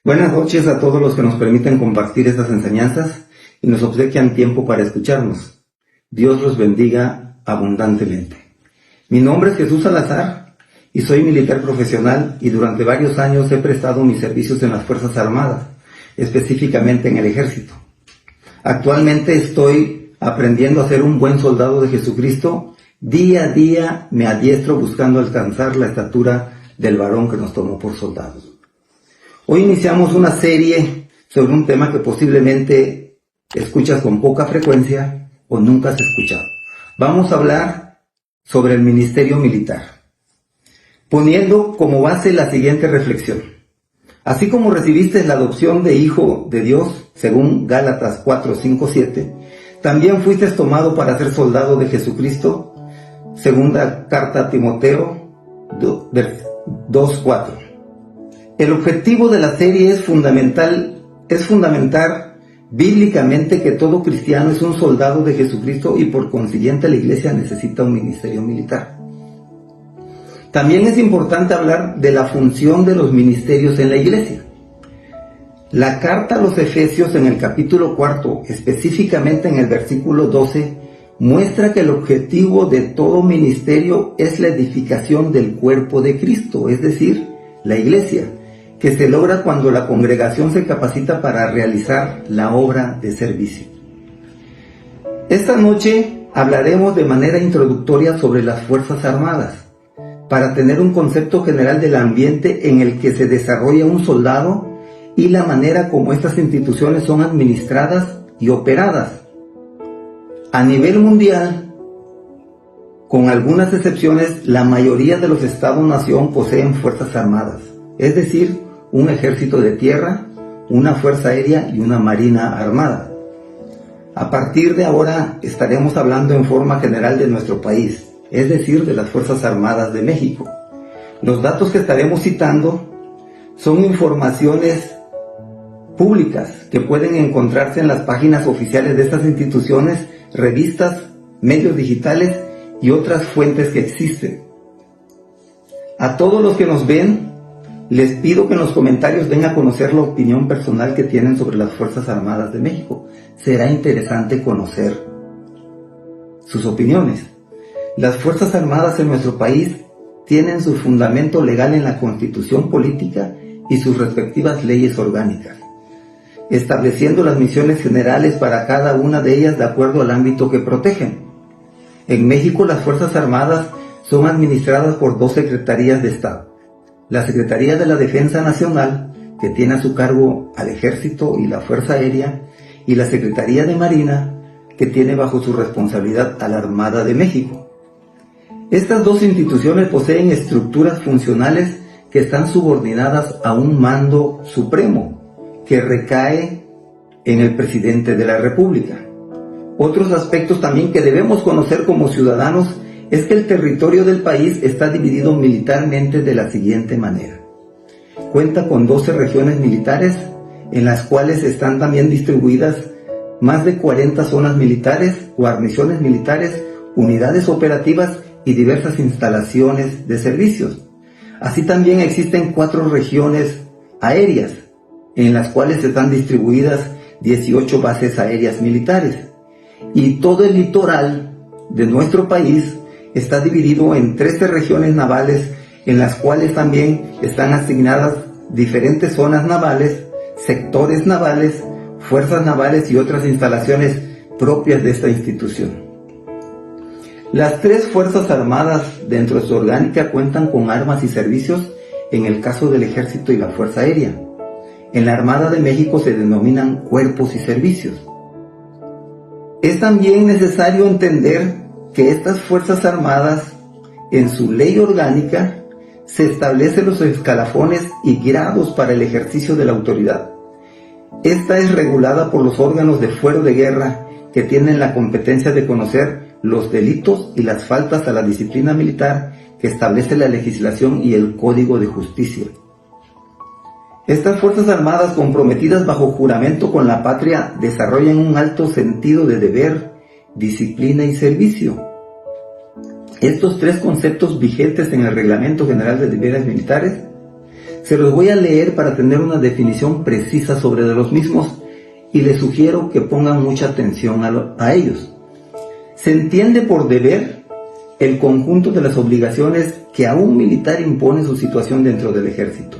Buenas noches a todos los que nos permiten compartir estas enseñanzas y nos obsequian tiempo para escucharnos. Dios los bendiga abundantemente. Mi nombre es Jesús Salazar y soy militar profesional y durante varios años he prestado mis servicios en las Fuerzas Armadas, específicamente en el Ejército. Actualmente estoy aprendiendo a ser un buen soldado de Jesucristo. Día a día me adiestro buscando alcanzar la estatura del varón que nos tomó por soldados. Hoy iniciamos una serie sobre un tema que posiblemente escuchas con poca frecuencia o nunca has escuchado. Vamos a hablar sobre el ministerio militar, poniendo como base la siguiente reflexión. Así como recibiste la adopción de hijo de Dios, según Gálatas 4, 5, 7, también fuiste tomado para ser soldado de Jesucristo, segunda carta a Timoteo 2, 4. El objetivo de la serie es fundamentar bíblicamente que todo cristiano es un soldado de Jesucristo y por consiguiente la iglesia necesita un ministerio militar. También es importante hablar de la función de los ministerios en la iglesia. La carta a los Efesios en el capítulo 4, específicamente en el versículo 12, muestra que el objetivo de todo ministerio es la edificación del cuerpo de Cristo, es decir, la iglesia, que se logra cuando la congregación se capacita para realizar la obra de servicio. Esta noche hablaremos de manera introductoria sobre las Fuerzas Armadas, para tener un concepto general del ambiente en el que se desarrolla un soldado y la manera como estas instituciones son administradas y operadas. A nivel mundial, con algunas excepciones, la mayoría de los Estados-nación poseen Fuerzas Armadas, es decir, un ejército de tierra, una fuerza aérea y una marina armada. A partir de ahora estaremos hablando en forma general de nuestro país, es decir, de las Fuerzas Armadas de México. Los datos que estaremos citando son informaciones públicas que pueden encontrarse en las páginas oficiales de estas instituciones, revistas, medios digitales y otras fuentes que existen. A todos los que nos ven, les pido que en los comentarios den a conocer la opinión personal que tienen sobre las Fuerzas Armadas de México. Será interesante conocer sus opiniones. Las Fuerzas Armadas en nuestro país tienen su fundamento legal en la Constitución Política y sus respectivas leyes orgánicas, estableciendo las misiones generales para cada una de ellas de acuerdo al ámbito que protegen. En México, las Fuerzas Armadas son administradas por dos secretarías de Estado. La Secretaría de la Defensa Nacional, que tiene a su cargo al Ejército y la Fuerza Aérea, y la Secretaría de Marina, que tiene bajo su responsabilidad a la Armada de México. Estas dos instituciones poseen estructuras funcionales que están subordinadas a un mando supremo, que recae en el presidente de la República. Otros aspectos también que debemos conocer como ciudadanos es que el territorio del país está dividido militarmente de la siguiente manera. Cuenta con 12 regiones militares, en las cuales están también distribuidas más de 40 zonas militares, guarniciones militares, unidades operativas y diversas instalaciones de servicios. Así también existen 4 regiones aéreas, en las cuales están distribuidas 18 bases aéreas militares. Y todo el litoral de nuestro país está dividido en 13 regiones navales, en las cuales también están asignadas diferentes zonas navales, sectores navales, fuerzas navales y otras instalaciones propias de esta institución. Las 3 Fuerzas Armadas dentro de su orgánica cuentan con armas y servicios en el caso del Ejército y la Fuerza Aérea. En la Armada de México se denominan cuerpos y servicios. Es también necesario entender que estas Fuerzas Armadas, en su ley orgánica, se establecen los escalafones y grados para el ejercicio de la autoridad. Esta es regulada por los órganos de fuero de guerra, que tienen la competencia de conocer los delitos y las faltas a la disciplina militar que establece la legislación y el Código de Justicia. Estas Fuerzas Armadas, comprometidas bajo juramento con la patria, desarrollan un alto sentido de deber, disciplina y servicio. Estos 3 conceptos vigentes en el Reglamento General de Deberes Militares Se los voy a leer para tener una definición precisa sobre los mismos y les sugiero que pongan mucha atención a ellos. Se entiende por deber el conjunto de las obligaciones que a un militar impone su situación dentro del ejército.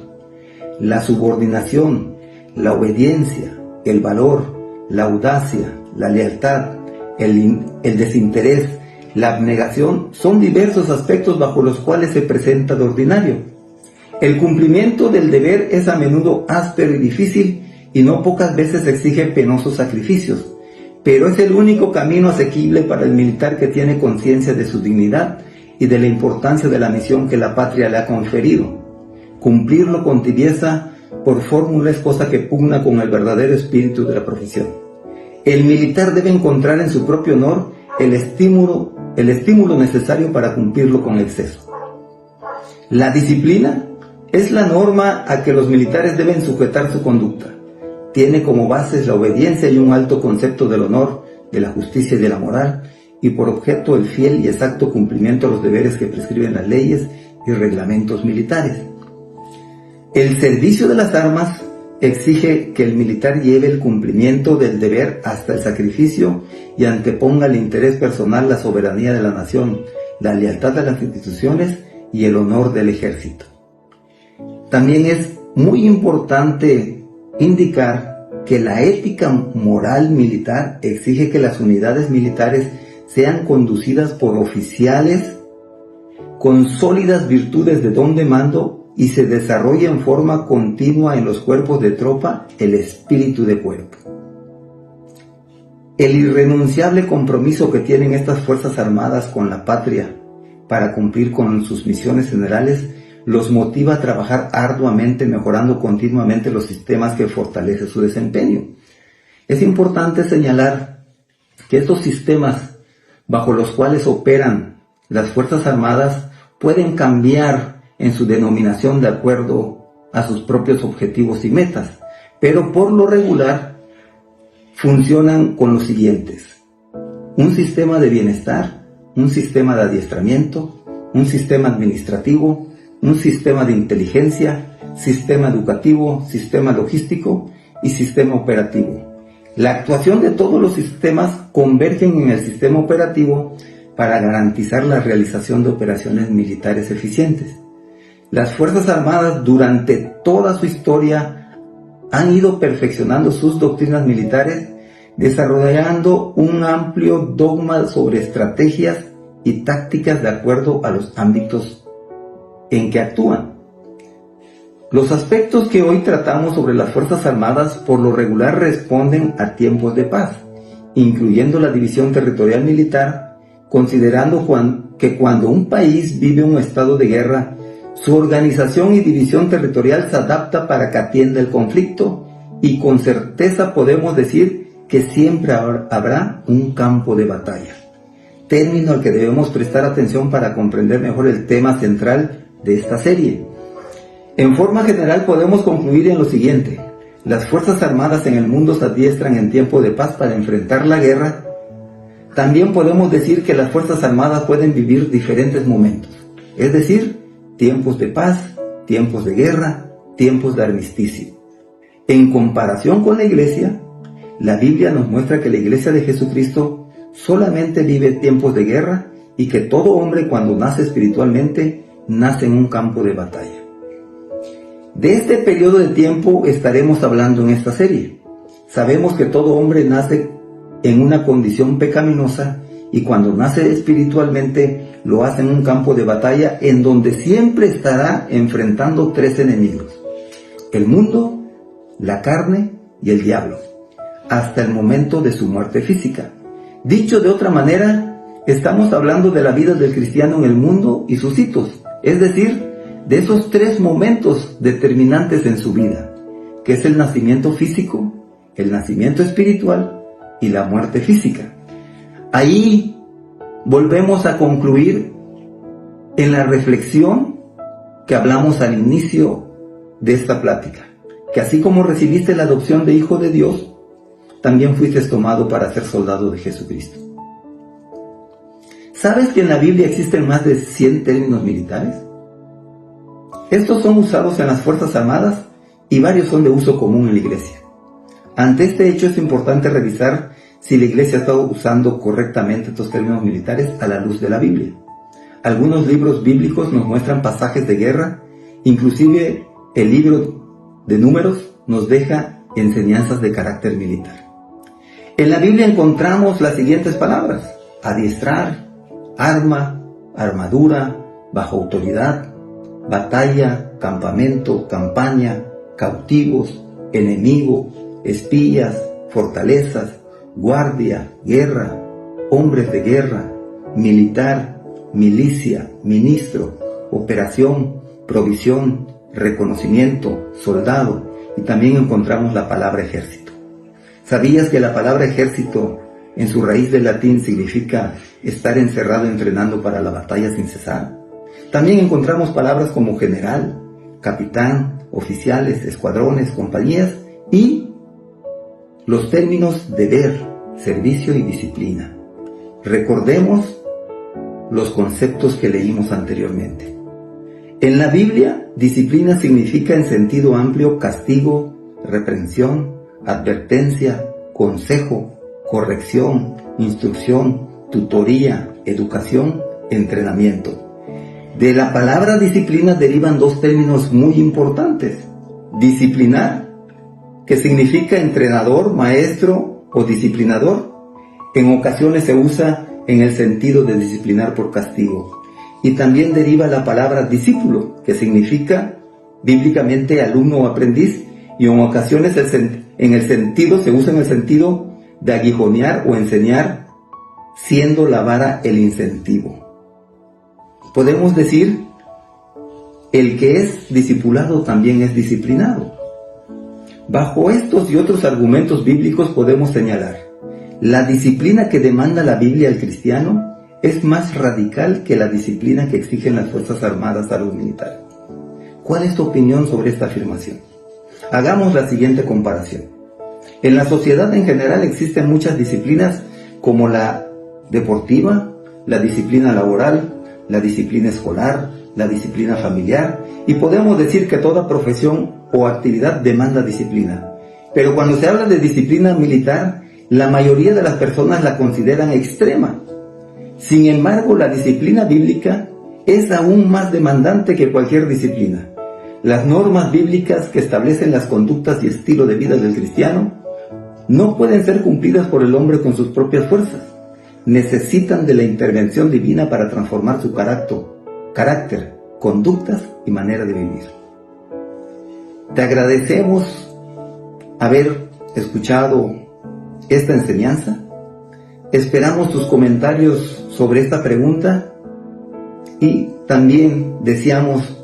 La subordinación, la obediencia, el valor, la audacia, la lealtad, el desinterés, la abnegación son diversos aspectos bajo los cuales se presenta de ordinario. El cumplimiento del deber es a menudo áspero y difícil y no pocas veces exige penosos sacrificios, pero es el único camino asequible para el militar que tiene conciencia de su dignidad y de la importancia de la misión que la patria le ha conferido. Cumplirlo con tibieza por fórmula es cosa que pugna con el verdadero espíritu de la profesión. El militar debe encontrar en su propio honor el estímulo necesario para cumplirlo con exceso. La disciplina es la norma a que los militares deben sujetar su conducta. Tiene como bases la obediencia y un alto concepto del honor, de la justicia y de la moral, y por objeto el fiel y exacto cumplimiento a los deberes que prescriben las leyes y reglamentos militares. El servicio de las armas exige que el militar lleve el cumplimiento del deber hasta el sacrificio y anteponga el interés personal, la soberanía de la nación, la lealtad a las instituciones y el honor del ejército. También es muy importante indicar que la ética moral militar exige que las unidades militares sean conducidas por oficiales con sólidas virtudes de don de mando y se desarrolla en forma continua en los cuerpos de tropa el espíritu de cuerpo. El irrenunciable compromiso que tienen estas Fuerzas Armadas con la patria para cumplir con sus misiones generales los motiva a trabajar arduamente mejorando continuamente los sistemas que fortalecen su desempeño. Es importante señalar que estos sistemas bajo los cuales operan las Fuerzas Armadas pueden cambiar en su denominación de acuerdo a sus propios objetivos y metas, pero por lo regular funcionan con los siguientes: un sistema de bienestar, un sistema de adiestramiento, un sistema administrativo, un sistema de inteligencia, sistema educativo, sistema logístico y sistema operativo. La actuación de todos los sistemas convergen en el sistema operativo para garantizar la realización de operaciones militares eficientes. Las Fuerzas Armadas durante toda su historia han ido perfeccionando sus doctrinas militares, desarrollando un amplio dogma sobre estrategias y tácticas de acuerdo a los ámbitos en que actúan. Los aspectos que hoy tratamos sobre las Fuerzas Armadas por lo regular responden a tiempos de paz, incluyendo la división territorial militar, considerando que cuando un país vive un estado de guerra, su organización y división territorial se adapta para que atienda el conflicto y con certeza podemos decir que siempre habrá un campo de batalla, término al que debemos prestar atención para comprender mejor el tema central de esta serie. En forma general podemos concluir en lo siguiente: las Fuerzas Armadas en el mundo se adiestran en tiempo de paz para enfrentar la guerra. También podemos decir que las Fuerzas Armadas pueden vivir diferentes momentos, es decir, tiempos de paz, tiempos de guerra, tiempos de armisticio. En comparación con la Iglesia, la Biblia nos muestra que la Iglesia de Jesucristo solamente vive tiempos de guerra y que todo hombre cuando nace espiritualmente nace en un campo de batalla. De este periodo de tiempo estaremos hablando en esta serie. Sabemos que todo hombre nace en una condición pecaminosa y cuando nace espiritualmente lo hace en un campo de batalla en donde siempre estará enfrentando tres enemigos: el mundo, la carne y el diablo, hasta el momento de su muerte física. Dicho de otra manera, estamos hablando de la vida del cristiano en el mundo y sus hitos, es decir, de esos tres momentos determinantes en su vida, que es el nacimiento físico, el nacimiento espiritual y la muerte física. Ahí volvemos a concluir en la reflexión que hablamos al inicio de esta plática, que así como recibiste la adopción de hijo de Dios, también fuiste tomado para ser soldado de Jesucristo. ¿Sabes que en la Biblia existen más de 100 términos militares? Estos son usados en las Fuerzas Armadas y varios son de uso común en la Iglesia. Ante este hecho es importante revisar si la Iglesia está usando correctamente estos términos militares a la luz de la Biblia. Algunos libros bíblicos nos muestran pasajes de guerra, inclusive el libro de Números nos deja enseñanzas de carácter militar. En la Biblia encontramos las siguientes palabras: adiestrar, arma, armadura, bajo autoridad, batalla, campamento, campaña, cautivos, enemigo, espías, fortalezas, guardia, guerra, hombres de guerra, militar, milicia, ministro, operación, provisión, reconocimiento, soldado, y también encontramos la palabra ejército. ¿Sabías que la palabra ejército en su raíz del latín significa estar encerrado entrenando para la batalla sin cesar? También encontramos palabras como general, capitán, oficiales, escuadrones, compañías y los términos deber, servicio y disciplina. Recordemos los conceptos que leímos anteriormente. En la Biblia, disciplina significa en sentido amplio castigo, reprensión, advertencia, consejo, corrección, instrucción, tutoría, educación, entrenamiento. De la palabra disciplina derivan dos términos muy importantes: disciplinar, que significa entrenador, maestro o disciplinador. En ocasiones se usa en el sentido de disciplinar por castigo. Y también deriva la palabra discípulo, que significa bíblicamente alumno o aprendiz, y en ocasiones se usa en el sentido de aguijonear o enseñar, siendo la vara el incentivo. Podemos decir, el que es discipulado también es disciplinado. Bajo estos y otros argumentos bíblicos podemos señalar: la disciplina que demanda la Biblia al cristiano es más radical que la disciplina que exigen las Fuerzas Armadas a los militares. ¿Cuál es tu opinión sobre esta afirmación? Hagamos la siguiente comparación. En la sociedad en general existen muchas disciplinas como la deportiva, la disciplina laboral, la disciplina escolar, la disciplina familiar, y podemos decir que toda profesión o actividad demanda disciplina. Pero cuando se habla de disciplina militar, la mayoría de las personas la consideran extrema. Sin embargo, la disciplina bíblica es aún más demandante que cualquier disciplina. Las normas bíblicas que establecen las conductas y estilo de vida del cristiano no pueden ser cumplidas por el hombre con sus propias fuerzas. Necesitan de la intervención divina para transformar su carácter, conductas y manera de vivir. Te agradecemos haber escuchado esta enseñanza. Esperamos tus comentarios sobre esta pregunta y también deseamos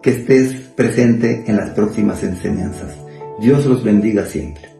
que estés presente en las próximas enseñanzas. Dios los bendiga siempre.